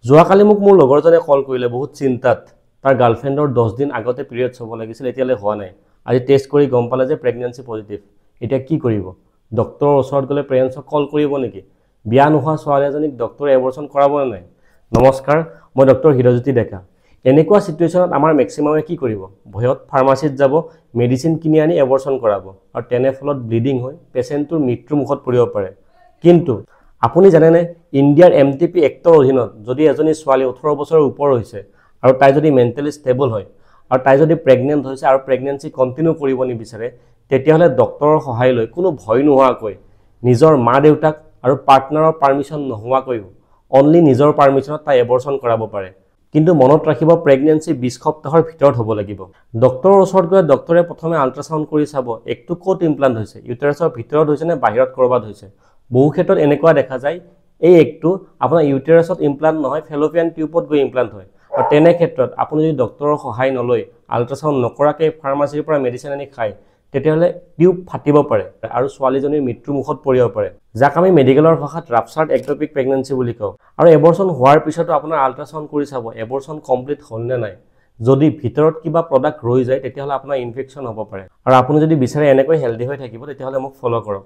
যোৱাকালি মোক মোৰ লগৰজনে কল কৰিলে বহুত চিন্তাত তাৰ গাৰ্লফ্ৰেণ্ডৰ 10 দিন আগতে পিৰিয়ডছ হ'ব লাগিছিল এতিয়ালৈ হোৱা নাই আজি টেষ্ট কৰি গম পালে যে প্ৰেগনেন্সি পজিটিভ এতিয়া কি কৰিব ডক্টৰৰ ওচৰত গলে পেৰেন্টছক কল কৰিব নেকি বিয়া নোহোৱা ছোৱালী এজনীক ডক্টৰে এবৰ্চন কৰাব নাই নমস্কাৰ মই ডক্টৰ হিৰজ্যোতি ডেকা এনেকুৱা সিচুৱেচনত আমাৰ ম্যাক্সিমামে কি কৰিব ভয়ত ফাৰ্মাসিত যাব মেডিসিন কিনি আনি এবৰ্চন কৰাব আৰু তেনে ফলত ব্লিডিং হৈ পেশেন্টৰ মৃত্যু মুখত পৰিব পাৰে কিন্তু আপুনি জানেনে ইণ্ডিয়াৰ এমটিপি এক্টৰ অধীনত যদি এজনী ছোৱালী 18 বছৰৰ ওপৰ হৈছে আৰু তাই যদি মেন্টালি ষ্টেবল হয় আৰু তাই যদি প্ৰেগনেন্ট হৈছে আৰু প্ৰেগনেন্সি কন্টিনিউ কৰিব নিবিচাৰে তেতিয়াহলে ডক্টৰৰ সহায় লৈ কোনো ভয় নোহোৱাকৈ নিজৰ মা দেউতাক আৰু পাৰ্টনাৰৰ পাৰমিশন নোহোৱাকৈ অনলি নিজৰ পাৰমিশনত তাই এবৰ্চন কৰাব পাৰে কিন্তু মনত ৰাখিব প্ৰেগনেন্সি 20 সপ্তাহৰ ভিতৰত হ'ব লাগিব ডক্টৰৰ ওচৰত গৈ ডক্টৰে প্ৰথমে আল্ট্ৰাসাউণ্ড কৰি চাব একটো কোট ইমপ্লান্ট হৈছে ইউটেৰাছৰ ভিতৰত হৈছে নে বাহিৰত কৰবাত হৈছে বহু ক্ষেত্ৰত এনেকুৱা দেখা যায় এই একটো আপোনাৰ ইউটেৰাছত ইমপ্লান্ট নহয় ফেলোপিয়ান টিউবত গৈ ইমপ্লান্ট হয় আৰু তেনে ক্ষেত্ৰত আপুনি যদি ডক্টৰৰ সহায় নলয় আল্ট্ৰাসাউণ্ড নকৰাকৈ ফাৰ্মাসীৰ পৰা মেডিচিন আনি খায় তেতিয়াহলে টিউব ফাটিব পাৰে আৰু ছোৱালীজনীৰ মৃত্যু মুখত পৰিব পাৰে যাক আমি মেডিকেলৰ ভাষাত ৰাপচাৰ্ড এক্টোপিক প্ৰেগনেন্সি বুলি কওঁ আৰু এবৰ্চন হোৱাৰ পিছতো আপোনাৰ আল্ট্ৰাসাউণ্ড কৰি চাব এবৰ্চন কমপ্লিট হ'ল নে নাই যদি ভিতৰত কিবা প্ৰডাক্ট ৰৈ যায় তেতিয়াহলে আপোনাৰ ইনফেকচন হ'ব পাৰে আৰু আপুনি যদি বিচাৰে এনেকৈ হেলদি হৈ থাকিব তেতিয়াহলে মোক ফলো কৰক